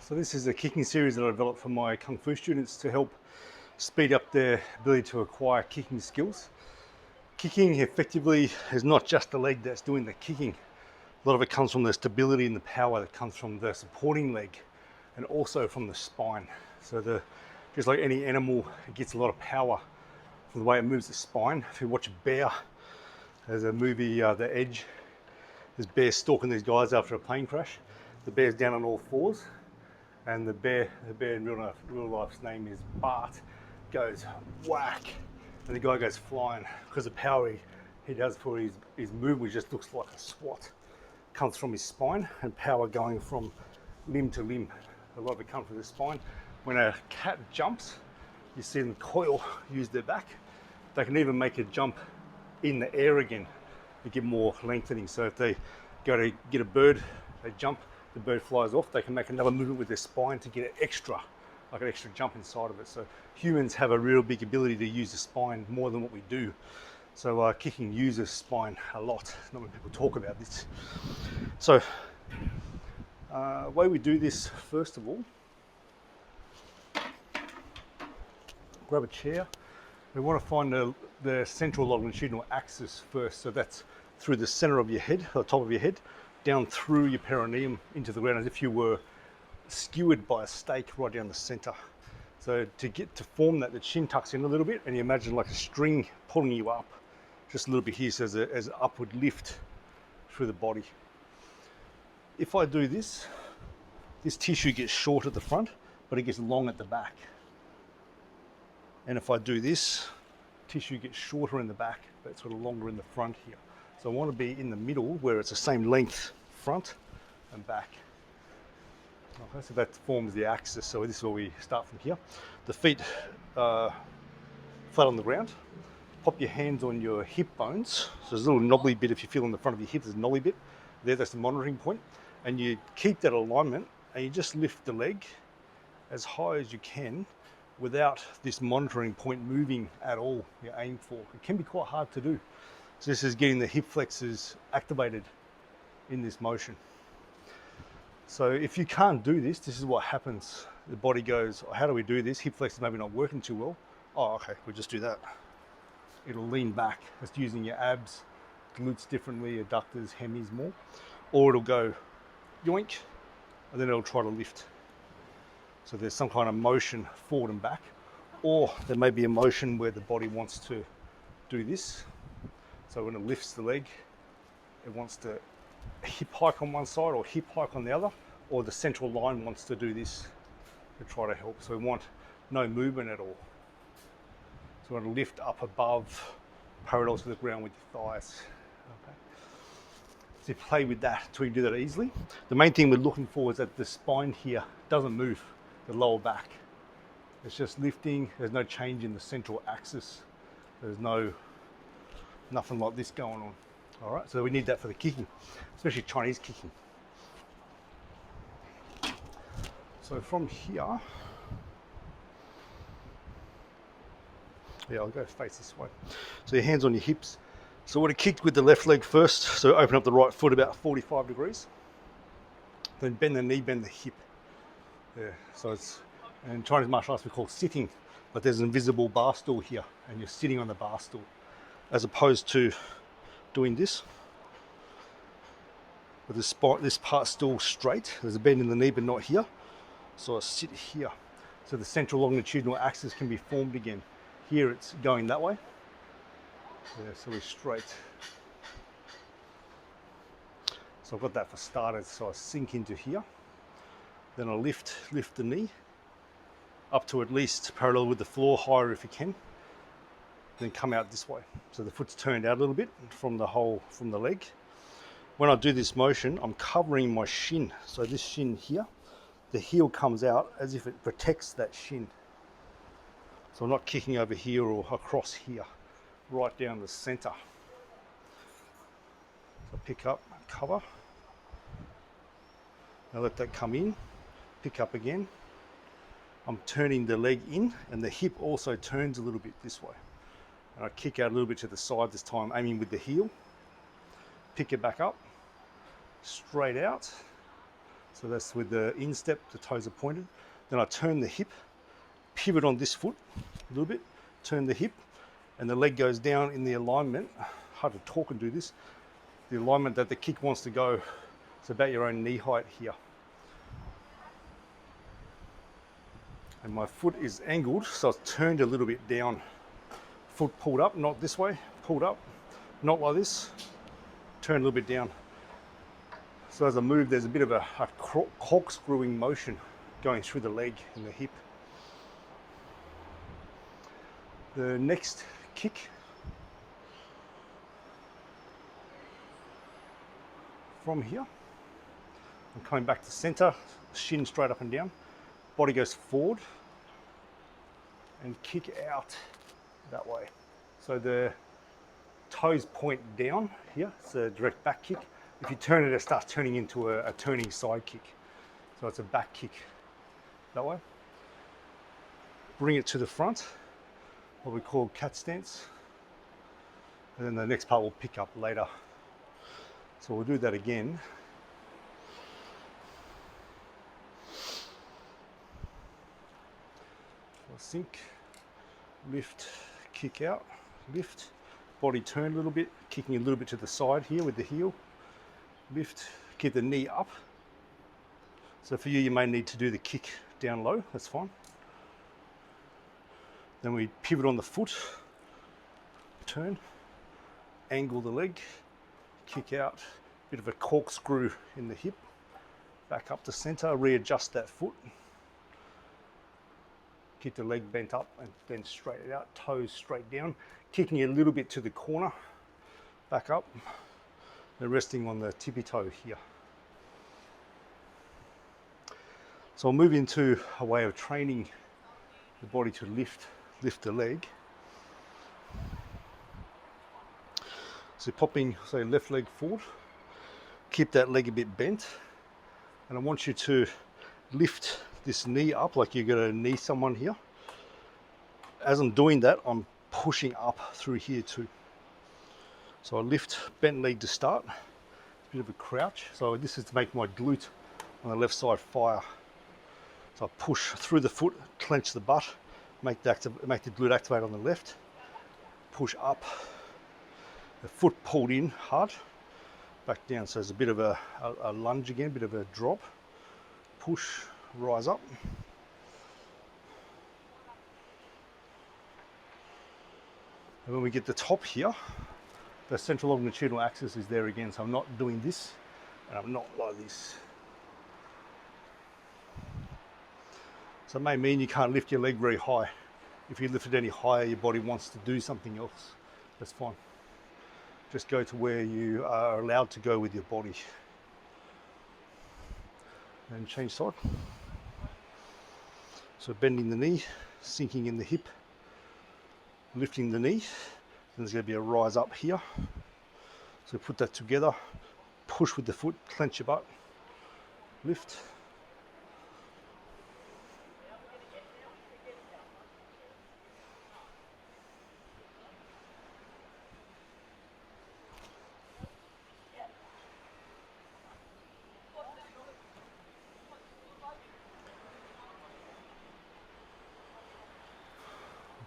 So this is a kicking series that I developed for my Kung Fu students to help speed up their ability to acquire kicking skills. Kicking effectively is not just the leg that's doing the kicking. A lot of it comes from the stability and the power that comes from the supporting leg and also from the spine. So just like any animal, it gets a lot of power from the way it moves the spine. If you watch a bear, there's a movie, The Edge, there's bears stalking these guys after a plane crash. The bear's down on all fours, and the bear in real life's name is Bart, goes whack, and the guy goes flying because the power he does for his movement just looks like a swat. Comes from his spine, and power going from limb to limb. A lot of it comes from the spine. When a cat jumps, you see them coil, use their back. They can even make a jump in the air again to get more lengthening. So if they go to get a bird, they jump, the bird flies off, they can make another movement with their spine to get an extra jump inside of it. So humans have a real big ability to use the spine more than what we do. So kicking uses spine a lot, not when people talk about this. So the way we do this, first of all, grab a chair. We want to find the central longitudinal axis first. So that's through the center of your head, or the top of your head, down through your perineum into the ground, as if you were skewered by a stake right down the center. So to form that, the chin tucks in a little bit, and you imagine like a string pulling you up just a little bit here, so as an upward lift through the body. If I do this, this tissue gets short at the front, but it gets long at the back. And if I do this, tissue gets shorter in the back, but sort of longer in the front here. So I want to be in the middle where it's the same length front and back. Okay, so that forms the axis. So this is where we start from here. The feet flat on the ground. Pop your hands on your hip bones. So there's a little knobbly bit if you feel on the front of your hip, there's a knobbly bit. There, that's the monitoring point. And you keep that alignment and you just lift the leg as high as you can without this monitoring point moving at all you aim for. It can be quite hard to do. So this is getting the hip flexors activated in this motion. So if you can't do this, this is what happens. The body goes, oh, how do we do this? Hip flexors maybe not working too well. Oh, okay, we'll just do that. It'll lean back. It's using your abs, glutes differently, adductors, hemis more. Or it'll go yoink, and then it'll try to lift. So there's some kind of motion forward and back, or there may be a motion where the body wants to do this. So when it lifts the leg, it wants to hip hike on one side or hip hike on the other, or the central line wants to do this to try to help. So we want no movement at all. So we want to lift up above, parallel to the ground with your thighs. Okay. So you play with that until you do that easily. The main thing we're looking for is that the spine here doesn't move, the lower back. It's just lifting. There's no change in the central axis. There's nothing like this going on. All right, so we need that for the kicking, especially Chinese kicking. So from here, yeah, I'll go face this way. So your hands on your hips. So I would have kicked with the left leg first. So open up the right foot about 45 degrees. Then bend the knee, bend the hip. Yeah, so it's, in Chinese martial arts we call sitting, but there's an invisible bar stool here, and you're sitting on the bar stool, as opposed to doing this. With this part still straight. There's a bend in the knee, but not here. So I sit here. So the central longitudinal axis can be formed again. Here it's going that way. Yeah, so we're straight. So I've got that for starters. So I sink into here. Then I lift the knee up to at least parallel with the floor, higher if you can. Then come out this way. So the foot's turned out a little bit from the leg. When I do this motion, I'm covering my shin. So this shin here, the heel comes out as if it protects that shin. So I'm not kicking over here or across here, right down the center. So pick up, cover. Now let that come in, pick up again. I'm turning the leg in, and the hip also turns a little bit this way. And I kick out a little bit to the side this time, aiming with the heel. Pick it back up, straight out. So So that's with the instep, the toes are pointed. Then I turn the hip, pivot on this foot a little bit, turn the hip, and the leg goes down in the alignment. Hard to talk and do this. The alignment that the kick wants to go. It's about your own knee height here. And my foot is angled, so it's turned a little bit down. Foot pulled up, not this way, pulled up, not like this, turned a little bit down. So as I move, there's a bit of a corkscrewing motion going through the leg and the hip. The next kick, from here, I'm coming back to center, shin straight up and down, body goes forward and kick out that way. So the toes point down here, it's a direct back kick. If you turn it, it starts turning into a turning side kick. So it's a back kick that way. Bring it to the front, what we call cat stance. And then the next part we'll pick up later. So we'll do that again. So sink, lift, kick out, lift, body turn a little bit, kicking a little bit to the side here with the heel. Lift, keep the knee up. So for you, you may need to do the kick down low, that's fine. Then we pivot on the foot, turn, angle the leg, kick out, bit of a corkscrew in the hip, back up to center, readjust that foot. Keep the leg bent up and then straight it out, toes straight down, kicking a little bit to the corner, back up, and resting on the tippy toe here. So I'll move into a way of training the body to lift the leg. So popping, say, left leg forward, keep that leg a bit bent, and I want you to lift this knee up like you're going to knee someone here. As I'm doing that, I'm pushing up through here too. So I lift, bent leg to start, a bit of a crouch. So this is to make my glute on the left side fire. So I push through the foot, clench the butt, make the glute activate on the left, push up, the foot pulled in hard, back down. So there's a bit of a lunge again, a bit of a drop, push, rise up. And when we get the top here, the central longitudinal axis is there again. So I'm not doing this, and I'm not like this. So it may mean you can't lift your leg very high. If you lift it any higher, your body wants to do something else. That's fine. Just go to where you are allowed to go with your body. And change side. So bending the knee, sinking in the hip, lifting the knee. And there's going to be a rise up here. So put that together, push with the foot, clench your butt, lift.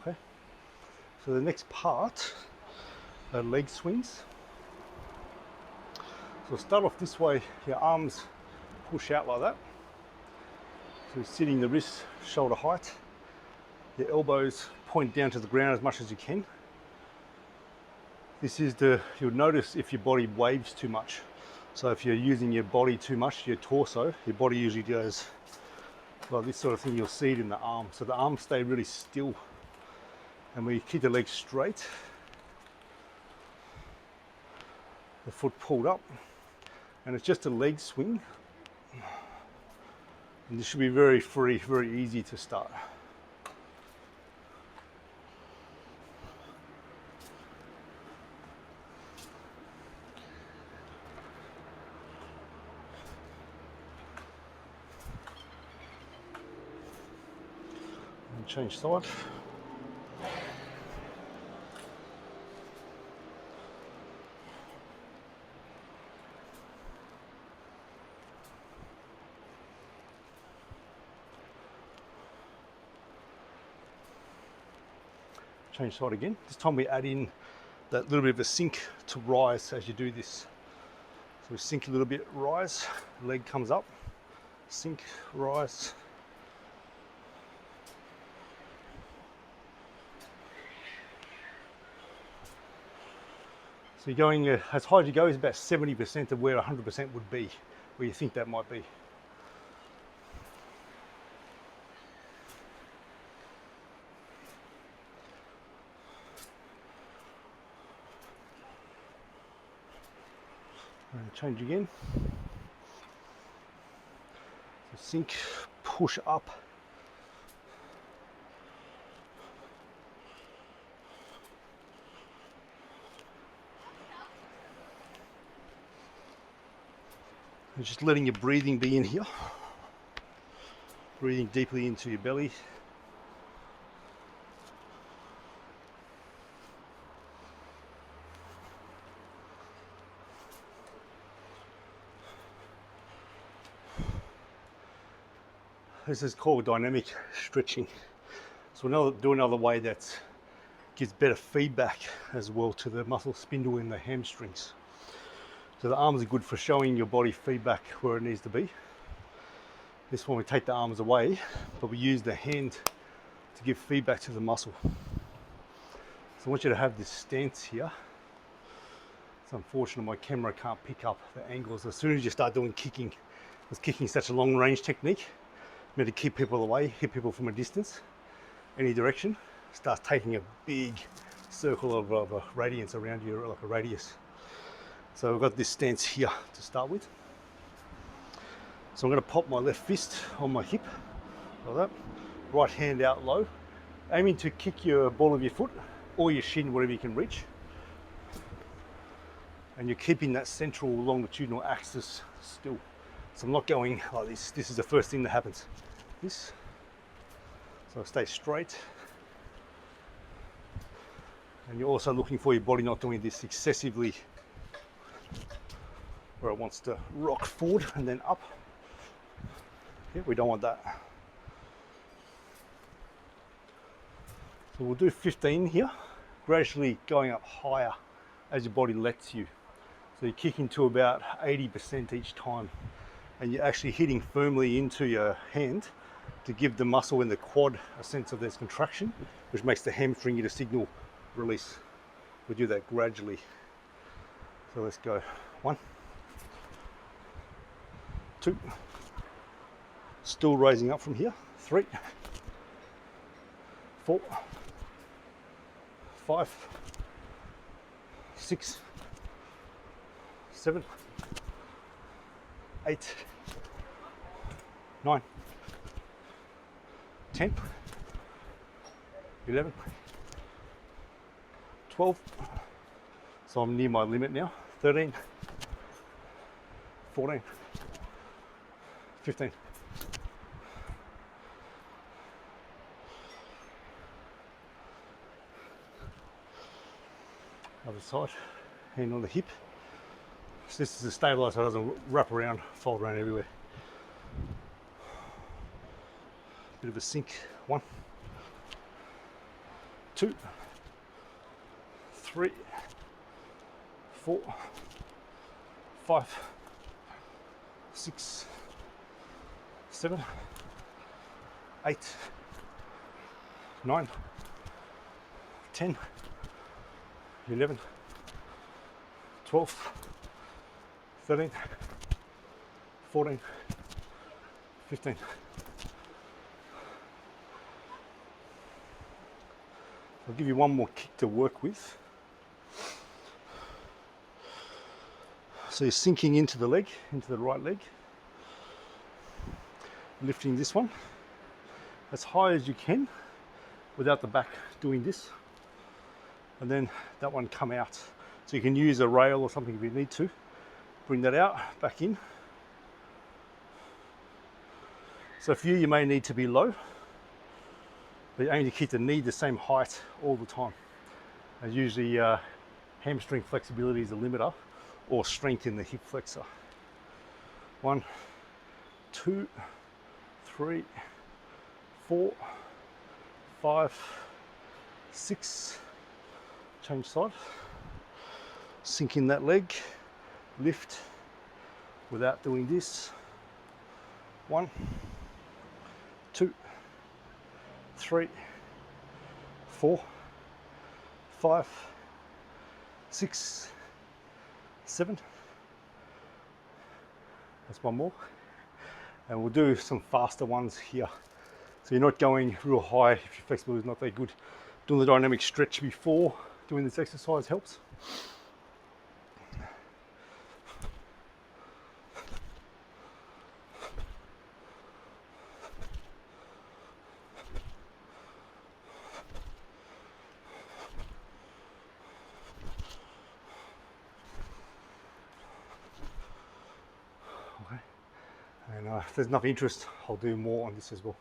Okay. So the next part are leg swings. So start off this way, your arms push out like that. So sitting the wrists shoulder height, your elbows point down to the ground as much as you can. This is you'll notice if your body waves too much. So if you're using your body too much, your torso, your body usually goes like this sort of thing. You'll see it in the arm. So the arms stay really still. And we keep the legs straight, the foot pulled up, and it's just a leg swing. And this should be very free, very easy to start. And change side. Change side again. This time we add in that little bit of a sink to rise as you do this. So we sink a little bit, rise, leg comes up, sink, rise. So you're going as high as you go is about 70% of where 100% would be, where you think that might be. And change again. So sink, push up. And just letting your breathing be in here. Breathing deeply into your belly. This is called dynamic stretching. So we'll do another way that gives better feedback as well to the muscle spindle in the hamstrings. So the arms are good for showing your body feedback where it needs to be. This one we take the arms away, but we use the hand to give feedback to the muscle. So I want you to have this stance here. It's unfortunate my camera can't pick up the angles. As soon as you start doing kicking, because kicking is such a long range technique, meant to keep people away, hit people from a distance, any direction, starts taking a big circle of a radiance around you, like a radius. So I've got this stance here to start with. So I'm going to pop my left fist on my hip, like that. Right hand out low, aiming to kick your ball of your foot or your shin, whatever you can reach. And you're keeping that central longitudinal axis still. So I'm not going like this. This is the first thing that happens. This. So stay straight. And you're also looking for your body not doing this excessively, where it wants to rock forward and then up. Yeah, we don't want that. So we'll do 15 here, gradually going up higher as your body lets you. So you're kicking to about 80% each time, and you're actually hitting firmly into your hand to give the muscle in the quad a sense of there's contraction, which makes the hamstring get a signal release. We do that gradually. So let's go. 1, 2, still raising up from here. 3, 4, 5, 6, 7, 8, 9, 10, 11, 12. So I'm near my limit now. 13, 14, 15. Other side, hand on the hip. So this is a stabilizer, so it doesn't wrap around, fold around everywhere. Bit of a sink. 1, 2, 3, 4, 5, 6, 7, 8, 9, 10, 11, 12, 13, 14, 15. I'll give you one more kick to work with. So you're sinking into the leg, into the right leg. Lifting this one as high as you can without the back doing this. And then that one come out. So you can use a rail or something if you need to. Bring that out, back in. So for you may need to be low, but you aim to keep the knee the same height all the time. And usually hamstring flexibility is a limiter, or strength in the hip flexor. 1, 2, 3, 4, 5, 6, change side, sink in that leg, lift without doing this. 1, 2, 3, 4, 5, 6, 7. That's one more. And we'll do some faster ones here. So you're not going real high if your flexibility is not that good. Doing the dynamic stretch before doing this exercise helps. Okay. And if there's enough interest, I'll do more on this as well.